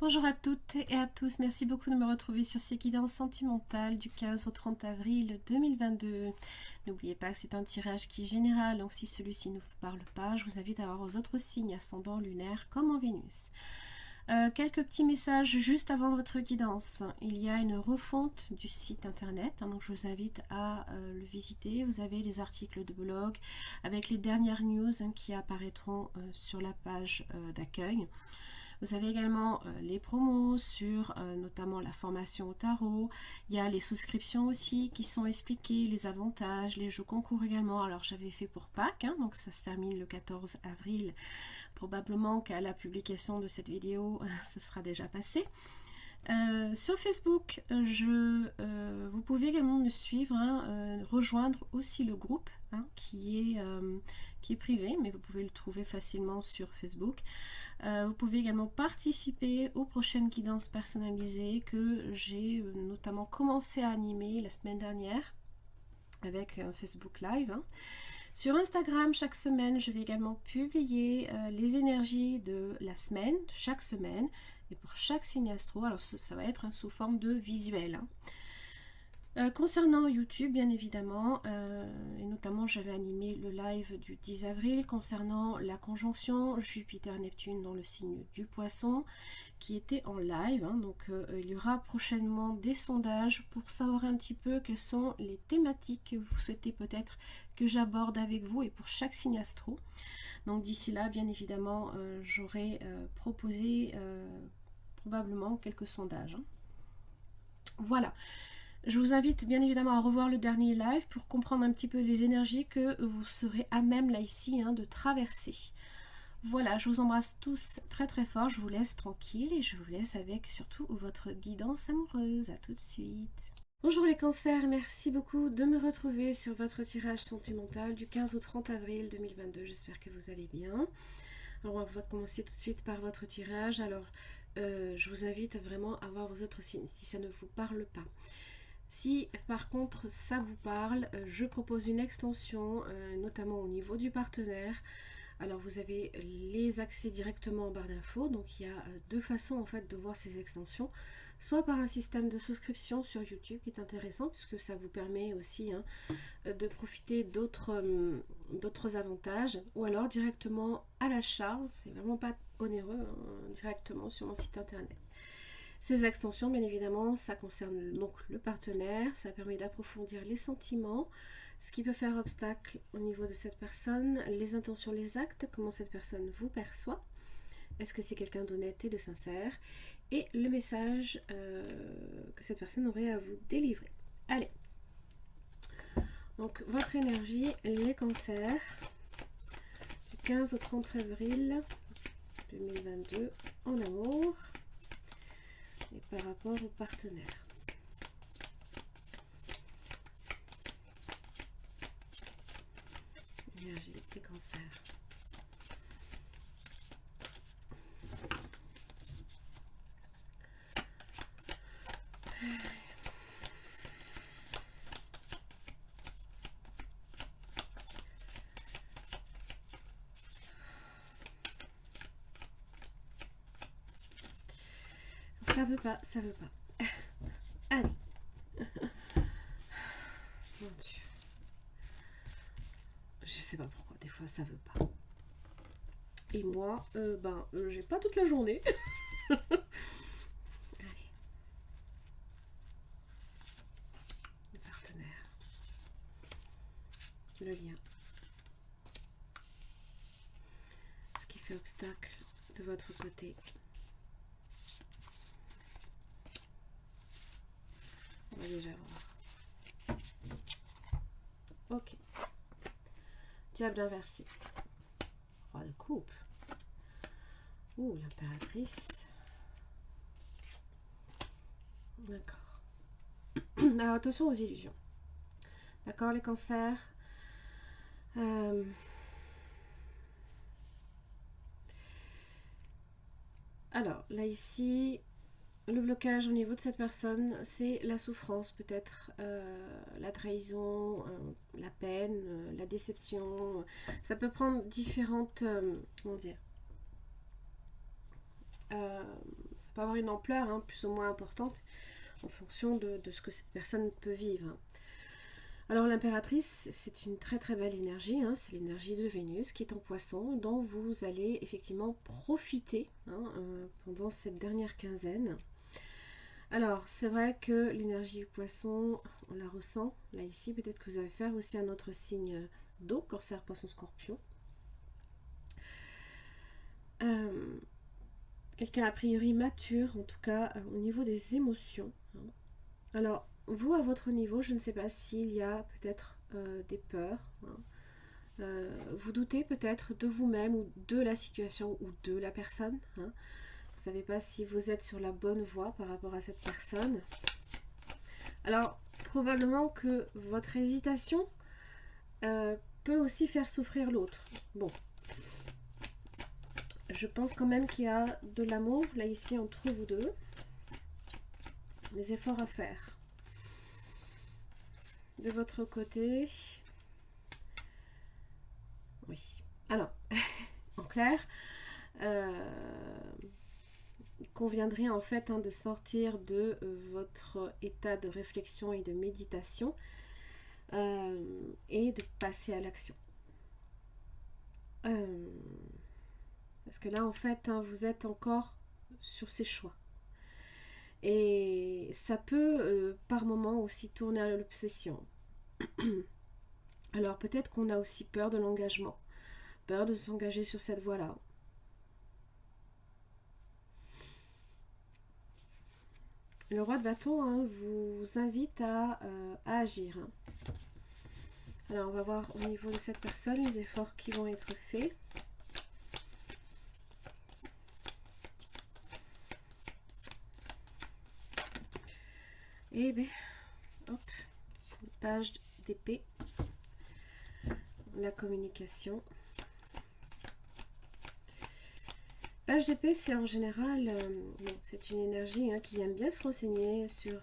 Bonjour à toutes et à tous, merci beaucoup de me retrouver sur ces guidances sentimentales du 15 au 30 avril 2022. N'oubliez pas que c'est un tirage qui est général, donc si celui-ci ne vous parle pas, je vous invite à voir aux autres signes ascendants lunaires comme en Vénus. Quelques petits messages juste avant votre guidance. Il y a une refonte du site internet, donc je vous invite à le visiter. Vous avez les articles de blog avec les dernières news qui apparaîtront sur la page d'accueil. Vous avez également les promos sur notamment la formation au tarot. Il y a les souscriptions aussi qui sont expliquées, les avantages, les jeux concours également. Alors j'avais fait pour Pâques, donc ça se termine le 14 avril. Probablement qu'à la publication de cette vidéo, ça sera déjà passé. Sur Facebook, vous pouvez également me suivre, rejoindre aussi le groupe qui est privé, mais vous pouvez le trouver facilement sur Facebook. Vous pouvez également participer aux prochaines guidances personnalisées que j'ai notamment commencé à animer la semaine dernière avec Facebook Live. Sur Instagram, chaque semaine, je vais également publier les énergies de la semaine, chaque semaine, et pour chaque signe astro. Alors ça va être sous forme de visuel. Concernant YouTube, bien évidemment, et notamment j'avais animé le live du 10 avril concernant la conjonction Jupiter-Neptune dans le signe du Poisson, qui était en live. Donc il y aura prochainement des sondages pour savoir un petit peu quelles sont les thématiques que vous souhaitez peut-être que j'aborde avec vous et pour chaque signe astro. Donc d'ici là, bien évidemment, j'aurai proposé probablement quelques sondages. Voilà. Je vous invite bien évidemment à revoir le dernier live pour comprendre un petit peu les énergies que vous serez à même là ici de traverser. Voilà, je vous embrasse tous très très fort, je vous laisse tranquille et je vous laisse avec surtout votre guidance amoureuse. À tout de suite. Bonjour les cancers, merci beaucoup de me retrouver sur votre tirage sentimental du 15 au 30 avril 2022. J'espère que vous allez bien. Alors on va commencer tout de suite par votre tirage. Alors je vous invite vraiment à voir vos autres signes si ça ne vous parle pas. Si par contre ça vous parle, je propose une extension, notamment au niveau du partenaire. Alors vous avez les accès directement en barre d'infos, donc il y a deux façons en fait de voir ces extensions. Soit par un système de souscription sur YouTube qui est intéressant puisque ça vous permet aussi de profiter d'autres avantages, ou alors directement à l'achat, c'est vraiment pas onéreux, directement sur mon site internet. Ces extensions, bien évidemment, ça concerne donc le partenaire, ça permet d'approfondir les sentiments, ce qui peut faire obstacle au niveau de cette personne, les intentions, les actes, comment cette personne vous perçoit, est-ce que c'est quelqu'un d'honnête et de sincère, et le message que cette personne aurait à vous délivrer. Allez, donc votre énergie, les cancers, du 15 au 30 avril 2022 en amour. Et par rapport au partenaire. Énergie des cancers. Ça veut pas, ça veut pas. Allez. Mon Dieu. Je sais pas pourquoi, des fois ça veut pas. Et moi, j'ai pas toute la journée. Allez. Le partenaire. Le lien. Ce qui fait obstacle de votre côté. On va déjà voir. Ok. Diable inversé. Roi de coupe. Ouh, l'impératrice. D'accord. Alors attention aux illusions. D'accord, les cancers. Alors, là ici, le blocage au niveau de cette personne, c'est la souffrance peut-être, la trahison, la peine, la déception. Ça peut prendre différentes, comment dire, ça peut avoir une ampleur hein, plus ou moins importante en fonction de ce que cette personne peut vivre. Alors l'impératrice, c'est une très très belle énergie, hein, c'est l'énergie de Vénus qui est en poisson, dont vous allez effectivement profiter hein, pendant cette dernière quinzaine. Alors c'est vrai que l'énergie du poisson, on la ressent, là ici, peut-être que vous allez faire aussi un autre signe d'eau, Cancer, Poisson, Scorpion. Quelqu'un a priori mature, en tout cas au niveau des émotions. Hein. Alors vous, à votre niveau, je ne sais pas s'il y a peut-être des peurs. Hein. Vous doutez peut-être de vous-même ou de la situation ou de la personne. Hein. Vous ne savez pas si vous êtes sur la bonne voie par rapport à cette personne. Alors, probablement que votre hésitation peut aussi faire souffrir l'autre. Bon. Je pense quand même qu'il y a de l'amour, là ici, entre vous deux. Des efforts à faire. De votre côté... Oui. Alors, en clair, il conviendrait en fait hein, de sortir de votre état de réflexion et de méditation et de passer à l'action. Parce que là, en fait, hein, vous êtes encore sur ces choix. Et ça peut, par moments, aussi tourner à l'obsession. Alors, peut-être qu'on a aussi peur de l'engagement. Peur de s'engager sur cette voie-là. Le roi de bâton hein, vous invite à agir. Hein. Alors, on va voir au niveau de cette personne les efforts qui vont être faits. Et bien, hop, page d'épée, la communication. Page d'épée, c'est en général, bon, c'est une énergie hein, qui aime bien se renseigner sur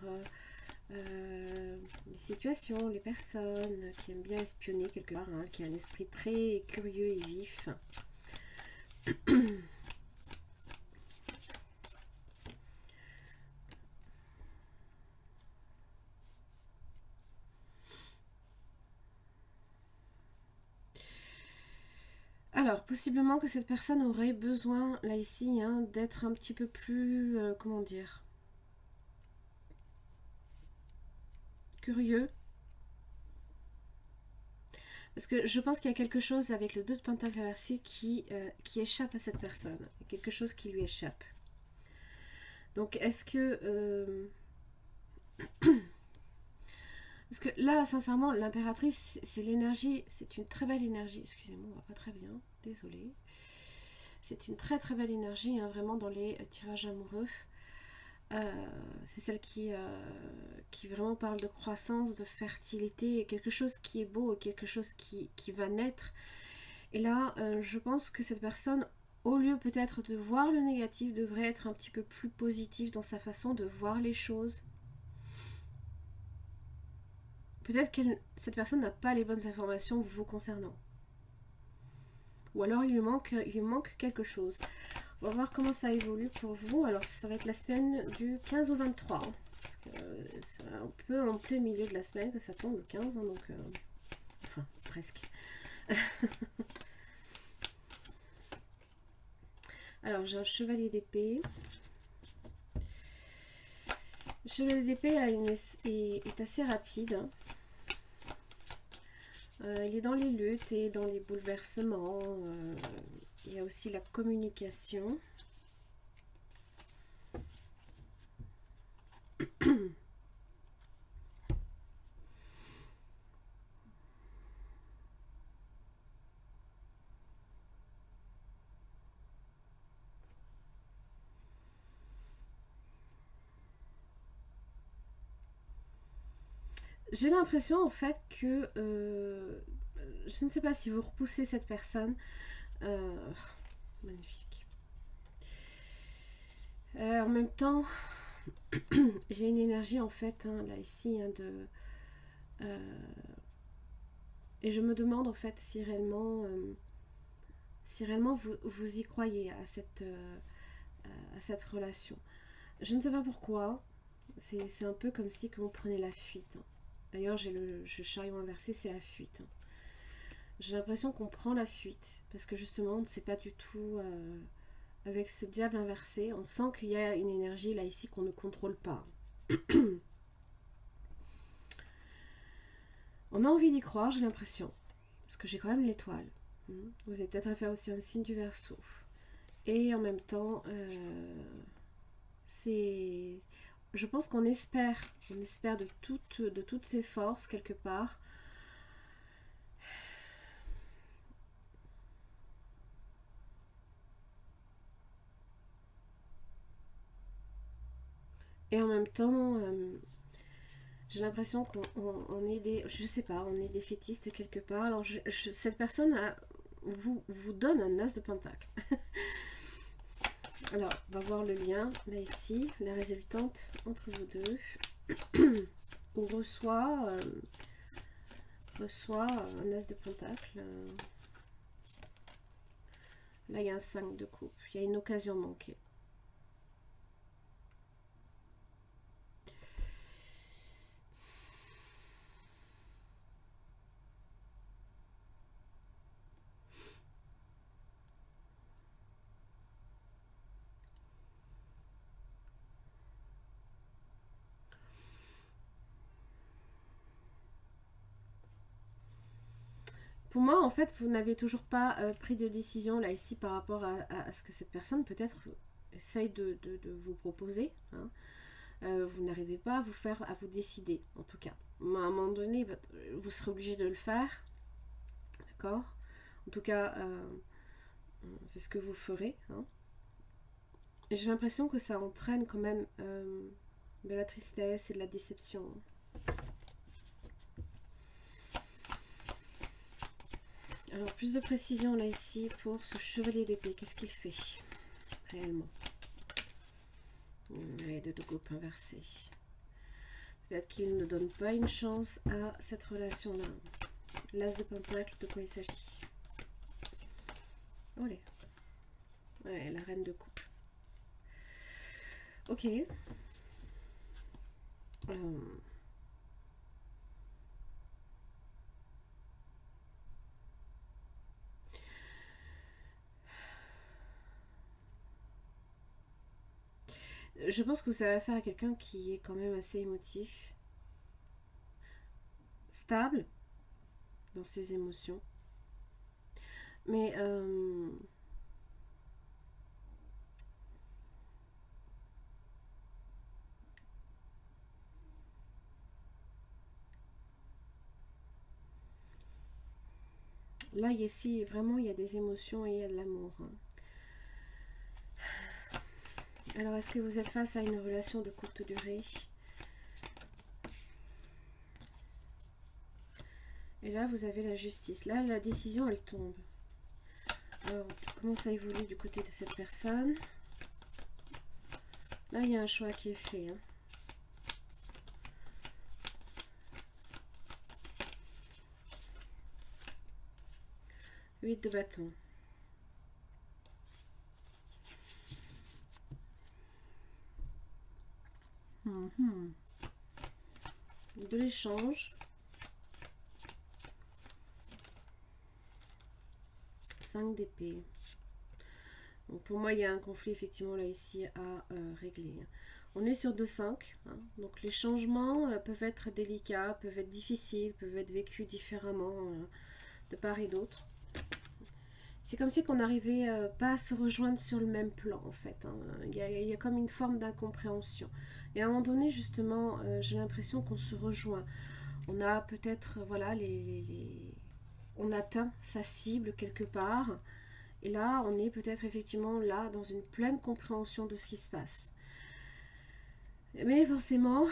les situations, les personnes, qui aime bien espionner quelque part, hein, qui a un esprit très curieux et vif. Alors, possiblement que cette personne aurait besoin, là ici, hein, d'être un petit peu plus, comment dire, curieux. Parce que je pense qu'il y a quelque chose avec le 2 de Pentacle inversé qui échappe à cette personne. Quelque chose qui lui échappe. Donc, est-ce que... Parce que là, sincèrement, l'impératrice, c'est l'énergie, c'est une très belle énergie. Excusez-moi, on va pas très bien, désolée. C'est une très très belle énergie, hein, vraiment dans les tirages amoureux. C'est celle qui vraiment parle de croissance, de fertilité, quelque chose qui est beau, quelque chose qui va naître. Et là, je pense que cette personne, au lieu peut-être de voir le négatif, devrait être un petit peu plus positive dans sa façon de voir les choses. Peut-être que cette personne n'a pas les bonnes informations vous concernant. Ou alors il lui manque quelque chose. On va voir comment ça évolue pour vous. Alors ça va être la semaine du 15 au 23. Hein, parce que c'est un peu en plein milieu de la semaine que ça tombe le 15. Hein, donc, enfin, presque. Alors j'ai un chevalier d'épée. Le chevalier d'épée est assez rapide. Hein. Il est dans les luttes et dans les bouleversements. Il y a aussi la communication. J'ai l'impression en fait que je ne sais pas si vous repoussez cette personne. Magnifique. En même temps, j'ai une énergie en fait, hein, là ici, hein, de... et je me demande en fait si réellement vous y croyez à à cette relation. Je ne sais pas pourquoi. C'est un peu comme si on prenait la fuite. D'ailleurs, j'ai le chariot inversé, c'est la fuite. J'ai l'impression qu'on prend la fuite. Parce que justement, on ne sait pas du tout... avec ce diable inversé, on sent qu'il y a une énergie là ici qu'on ne contrôle pas. On a envie d'y croire, j'ai l'impression. Parce que j'ai quand même l'étoile. Vous avez peut-être affaire aussi à un signe du Verseau. Et en même temps, c'est... Je pense qu'on espère. On espère de toutes ses forces, quelque part. Et en même temps, j'ai l'impression qu'on est des... Je sais pas, on est des fétistes quelque part. Alors, cette personne vous donne un as de pentacle. Alors, on va voir le lien, là ici, la résultante entre vous deux. On reçoit un as de pentacle. Là, il y a un 5 de coupe. Il y a une occasion manquée. Pour moi, en fait, vous n'avez toujours pas pris de décision là ici par rapport à ce que cette personne peut-être essaye de vous proposer. Hein. Vous n'arrivez pas à vous décider, en tout cas. À un moment donné, vous serez obligé de le faire. D'accord? En tout cas, c'est ce que vous ferez. Hein. Et j'ai l'impression que ça entraîne quand même de la tristesse et de la déception. Alors, plus de précision là ici pour ce chevalier d'épée. Qu'est-ce qu'il fait réellement? Et de coupe inversée. Peut-être qu'il ne donne pas une chance à cette relation-là. L'as de pentacle, de quoi il s'agit? Olé. Ouais, la reine de coupe. Ok. Je pense que vous avez affaire à quelqu'un qui est quand même assez émotif, stable dans ses émotions. Mais là, ici, vraiment, il y a des émotions et il y a de l'amour. Hein. Alors, est-ce que vous êtes face à une relation de courte durée? Et là, vous avez la justice. Là, la décision, elle tombe. Alors, comment ça évolue du côté de cette personne? Là, il y a un choix qui est fait. Hein. Huit de bâton. De l'échange. 5 d'épée. Donc pour moi, il y a un conflit effectivement là ici à régler. On est sur 2-5. Hein. Donc les changements peuvent être délicats, peuvent être difficiles, peuvent être vécus différemment de part et d'autre. C'est comme si on n'arrivait pas à se rejoindre sur le même plan en fait. Hein. Il y a comme une forme d'incompréhension. Et à un moment donné, justement, j'ai l'impression qu'on se rejoint. On a peut-être, voilà, on atteint sa cible quelque part. Et là, on est peut-être effectivement là dans une pleine compréhension de ce qui se passe. Mais forcément,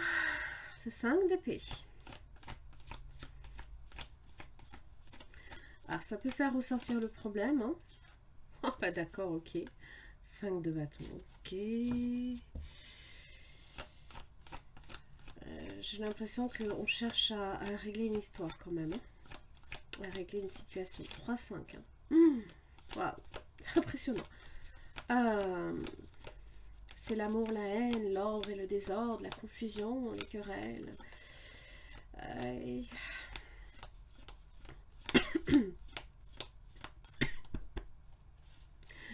c'est 5 d'épée. Alors, ça peut faire ressortir le problème. Hein. Oh, pas d'accord, ok. 5 de bâton, ok. J'ai l'impression qu'on cherche à régler une histoire quand même. Hein. À régler une situation. 3-5. Hein. Waouh, c'est impressionnant. c'est l'amour, la haine, l'ordre et le désordre, la confusion, les querelles.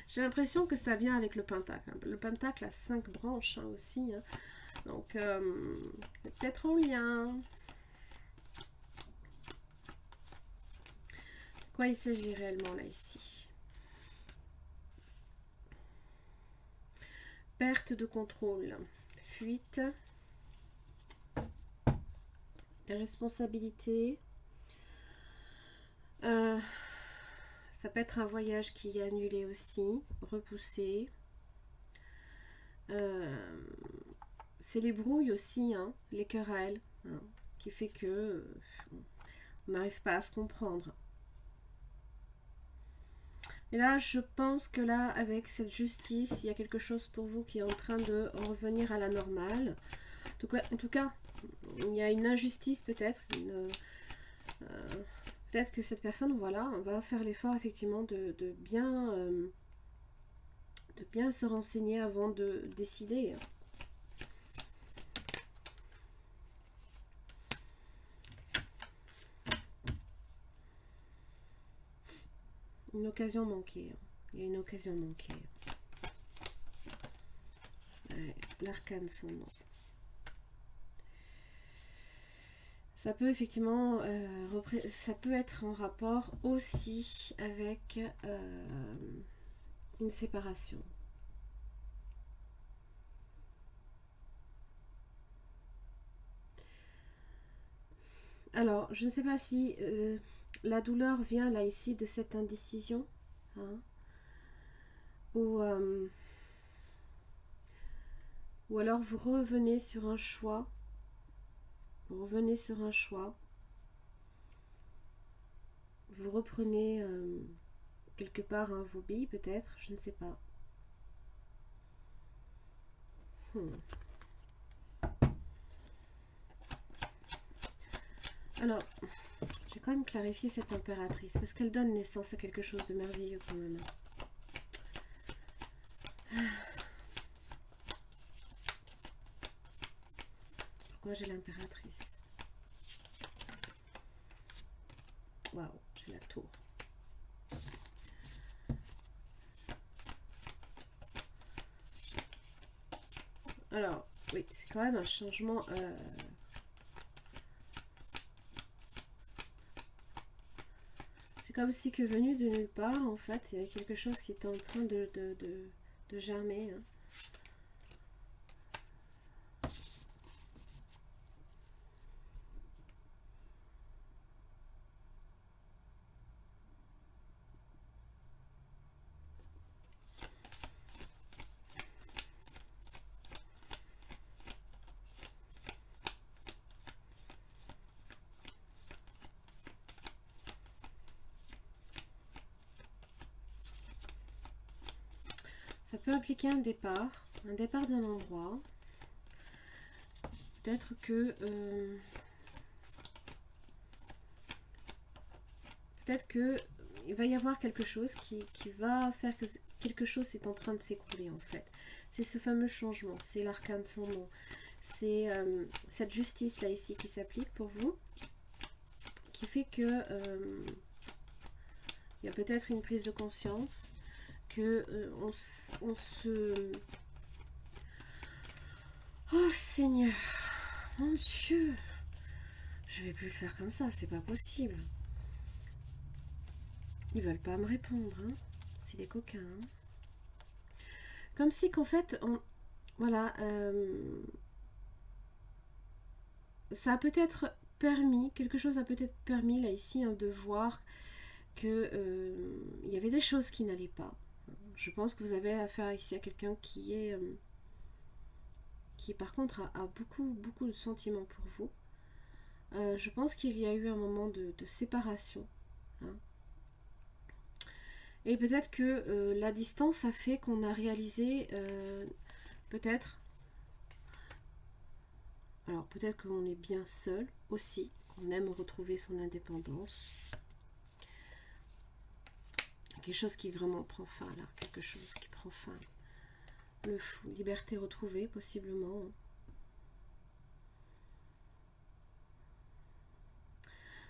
J'ai l'impression que ça vient avec le pentacle. Le pentacle a 5 branches hein, aussi. Hein. Donc, peut-être en lien. De quoi il s'agit réellement là, ici? Perte de contrôle, fuite, des responsabilités. Ça peut être un voyage qui est annulé aussi, repoussé. C'est les brouilles aussi, hein, les querelles, hein, qui fait que on n'arrive pas à se comprendre. Et là, je pense que là, avec cette justice, il y a quelque chose pour vous qui est en train de revenir à la normale. En tout cas, il y a une injustice peut-être, peut-être que cette personne, voilà, va faire l'effort effectivement de bien se renseigner avant de décider. Une occasion manquée. Il y a une occasion manquée. Ouais, l'arcane sans nom. Ça peut effectivement, ça peut être en rapport aussi avec une séparation. Alors, je ne sais pas si la douleur vient là ici de cette indécision, hein, ou alors vous revenez sur un choix, vous reprenez quelque part hein, vos billes peut-être, je ne sais pas. Alors, je vais quand même clarifier cette impératrice, parce qu'elle donne naissance à quelque chose de merveilleux quand même. Pourquoi j'ai l'impératrice? Waouh, j'ai la tour. Alors, oui, c'est quand même un changement... C'est comme si que venu de nulle part, en fait, il y avait quelque chose qui était en train de germer. Hein. Ça peut impliquer un départ d'un endroit. Peut-être que... peut-être que il va y avoir quelque chose qui va faire que quelque chose est en train de s'écrouler en fait. C'est ce fameux changement, c'est l'arcane sans nom. C'est cette justice là ici qui s'applique pour vous, qui fait que il y a peut-être une prise de conscience, que on se... Oh Seigneur, mon Dieu, je vais plus le faire comme ça, c'est pas possible. Ils veulent pas me répondre, hein. C'est des coquins. Hein. Comme si qu'en fait, voilà, ça a peut-être permis, quelque chose a peut-être permis là ici hein, de voir que il y avait des choses qui n'allaient pas. Je pense que vous avez affaire ici à quelqu'un qui est par contre a beaucoup de sentiments pour vous. Je pense qu'il y a eu un moment de séparation. Hein. Et peut-être que la distance a fait qu'on a réalisé, peut-être, alors peut-être qu'on est bien seul aussi, qu'on aime retrouver son indépendance. Quelque chose qui vraiment prend fin là, quelque chose qui prend fin. Le fou, liberté retrouvée, possiblement.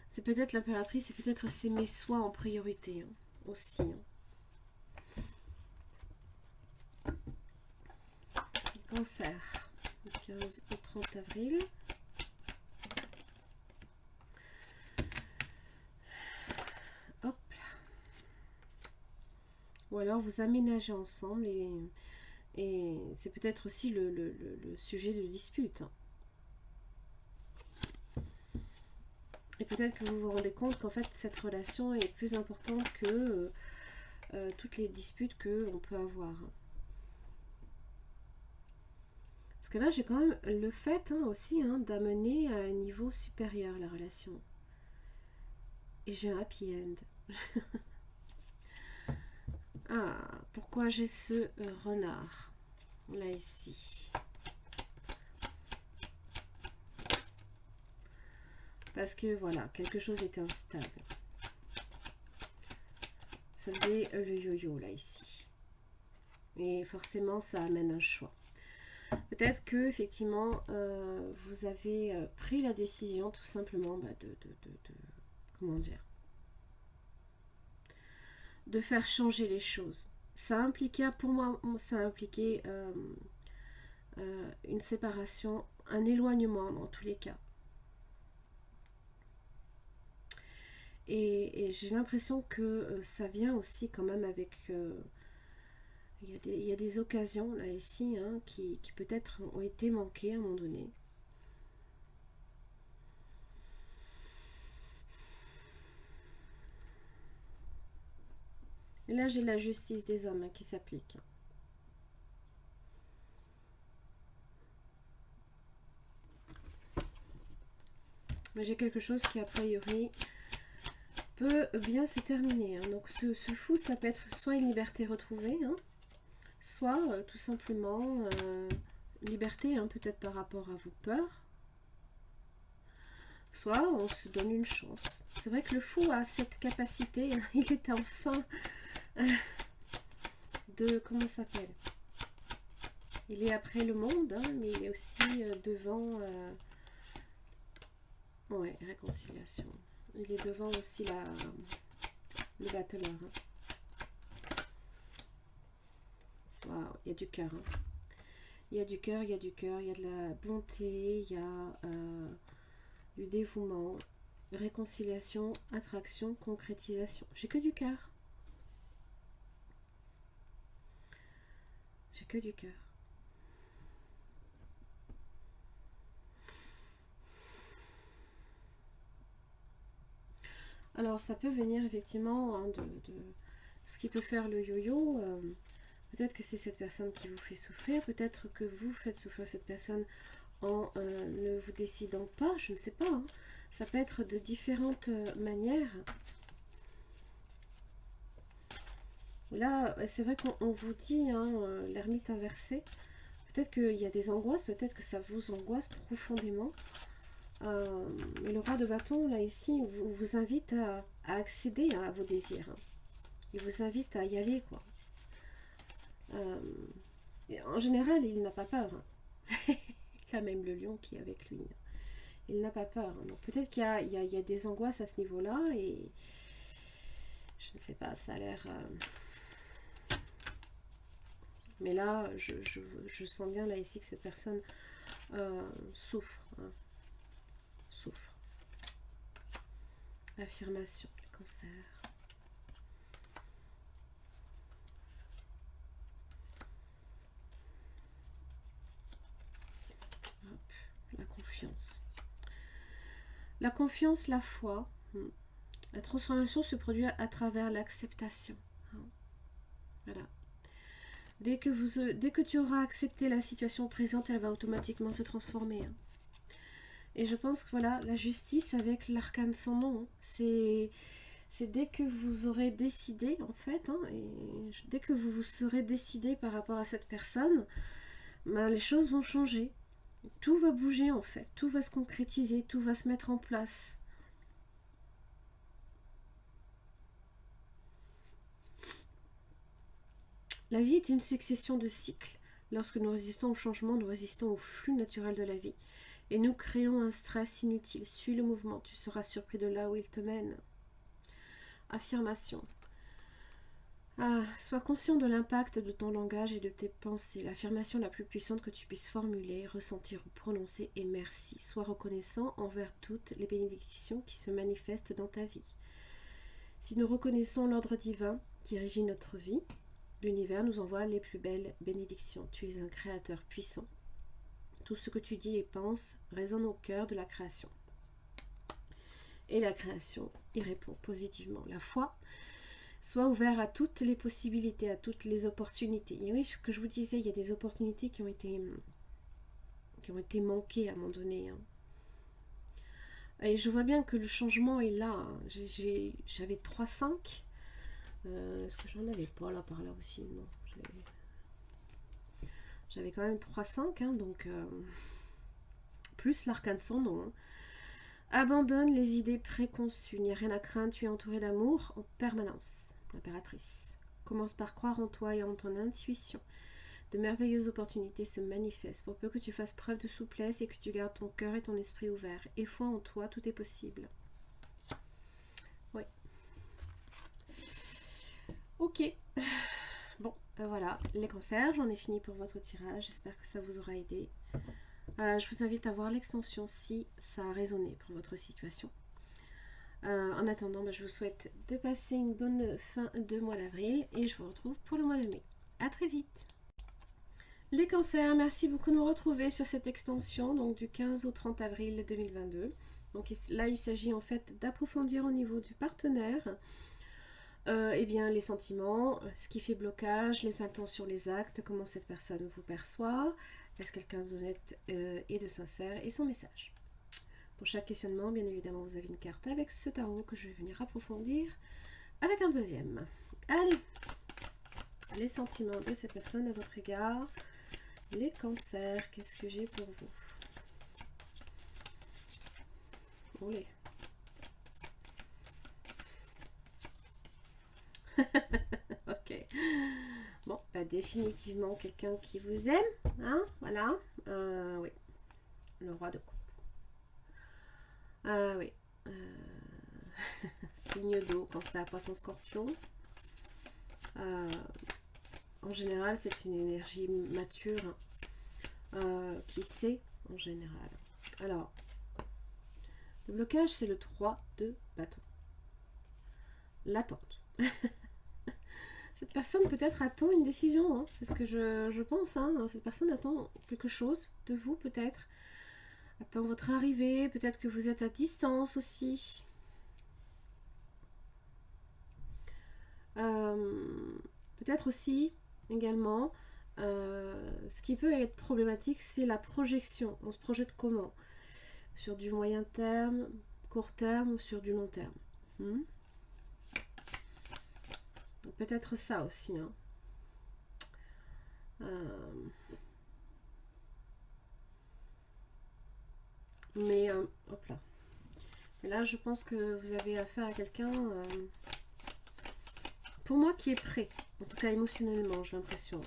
C'est peut-être l'impératrice, c'est peut-être s'aimer soi en priorité, aussi. Cancer, du 15 au 30 avril. Hop. Ou alors vous aménagez ensemble et c'est peut-être aussi le sujet de dispute. Et peut-être que vous vous rendez compte qu'en fait cette relation est plus importante que toutes les disputes qu'on peut avoir. Parce que là j'ai quand même le fait aussi d'amener à un niveau supérieur la relation. Et j'ai un happy end. Ah, pourquoi j'ai ce renard là ici? Parce que voilà, quelque chose était instable. Ça faisait le yo-yo là ici. Et forcément, ça amène un choix. Peut-être que effectivement, vous avez pris la décision tout simplement comment dire, de faire changer les choses. Ça impliquait, pour moi, ça impliquait une séparation, un éloignement dans tous les cas. Et j'ai l'impression que ça vient aussi quand même avec... il y a des occasions là ici qui peut-être ont été manquées à un moment donné. Et là j'ai la justice des hommes qui s'applique. J'ai quelque chose qui a priori peut bien se terminer. Donc ce fou, ça peut être soit une liberté retrouvée, soit tout simplement liberté, peut-être par rapport à vos peurs, soit on se donne une chance. C'est vrai que le fou a cette capacité, il est enfin de, comment ça s'appelle, il est après le monde, mais il est aussi devant, ouais, réconciliation. Il est devant aussi le battleur. Waouh, il y a du cœur. Il y a du cœur, il y a du cœur, il y a de la bonté, il y a du dévouement, réconciliation, attraction, concrétisation. J'ai que du cœur. J'ai que du cœur. Alors ça peut venir effectivement de ce qui peut faire le yo-yo. Peut-être que c'est cette personne qui vous fait souffrir, peut-être que vous faites souffrir cette personne en ne vous décidant pas, je ne sais pas. Ça peut être de différentes manières. Là, c'est vrai qu'on vous dit, l'ermite inversé, peut-être qu'il y a des angoisses, peut-être que ça vous angoisse profondément. Mais le roi de bâton, là, ici, vous invite à accéder à vos désirs. Il vous invite à y aller, quoi. En général, il n'a pas peur. Il a même le lion qui est avec lui. Il n'a pas peur. Donc peut-être qu'il y a des angoisses à ce niveau-là et je ne sais pas, ça a l'air... Mais là, je sens bien là ici que cette personne souffre. Souffre. Affirmation, le cancer. Hop, la confiance. La confiance, la foi. La transformation se produit à travers l'acceptation. Voilà. Dès que tu auras accepté la situation présente, elle va automatiquement se transformer. Et je pense que voilà, la justice avec l'arcane sans nom, c'est dès que vous aurez décidé, en fait, et dès que vous vous serez décidé par rapport à cette personne, les choses vont changer. Tout va bouger, en fait. Tout va se concrétiser, tout va se mettre en place. La vie est une succession de cycles. Lorsque nous résistons au changement, nous résistons au flux naturel de la vie. Et nous créons un stress inutile. Suis le mouvement, tu seras surpris de là où il te mène. Affirmation. Sois conscient de l'impact de ton langage et de tes pensées. L'affirmation la plus puissante que tu puisses formuler, ressentir ou prononcer est merci. Sois reconnaissant envers toutes les bénédictions qui se manifestent dans ta vie. Si nous reconnaissons l'ordre divin qui régit notre vie, l'univers nous envoie les plus belles bénédictions. Tu es un créateur puissant. Tout ce que tu dis et penses résonne au cœur de la création. Et la création y répond positivement. La foi. Sois ouvert à toutes les possibilités, à toutes les opportunités. Et oui, ce que je vous disais, il y a des opportunités qui ont été manquées à un moment donné. Hein. Et je vois bien que le changement est là. Hein. J'avais 3-5. Est-ce que j'en avais pas là par là aussi? Non. J'avais quand même 3-5. Hein, donc, plus l'arcane sans nom. Hein. Abandonne les idées préconçues, il n'y a rien à craindre, tu es entouré d'amour en permanence. L'impératrice. Commence par croire en toi et en ton intuition. De merveilleuses opportunités se manifestent, pour peu que tu fasses preuve de souplesse et que tu gardes ton cœur et ton esprit ouverts. Et foi en toi, tout est possible. Oui. Ok. Bon, voilà, les cancers, j'en ai fini pour votre tirage, j'espère que ça vous aura aidé. Je vous invite à voir l'extension si ça a résonné pour votre situation. En attendant, je vous souhaite de passer une bonne fin de mois d'avril et je vous retrouve pour le mois de mai. À très vite. Les cancers, merci beaucoup de nous retrouver sur cette extension, donc du 15 au 30 avril 2022. Donc là, il s'agit en fait d'approfondir au niveau du partenaire eh bien, les sentiments, ce qui fait blocage, les intentions, les actes, comment cette personne vous perçoit. Est-ce quelqu'un d'honnête et de sincère et son message. Pour chaque questionnement, bien évidemment, vous avez une carte avec ce tarot que je vais venir approfondir avec un deuxième. Allez, les sentiments de cette personne à votre égard. Les cancers, qu'est-ce que j'ai pour vous? Olé. Ok. Bon, définitivement quelqu'un qui vous aime, hein, voilà. Oui, le roi de coupe. Oui. Signe d'eau quand c'est à poisson scorpion. En général, c'est une énergie mature qui sait en général. Alors, le blocage, c'est le 3 de bâton. L'attente. Cette personne peut-être attend une décision, hein. C'est ce que je pense. Hein. Cette personne attend quelque chose de vous peut-être. Attend votre arrivée, peut-être que vous êtes à distance aussi. Peut-être aussi, également, ce qui peut être problématique, c'est la projection. On se projette comment? Sur du moyen terme, court terme ou sur du long terme? Peut-être ça aussi. Hein. Mais, hop là. Et là, je pense que vous avez affaire à quelqu'un, pour moi, qui est prêt. En tout cas, émotionnellement, j'ai l'impression.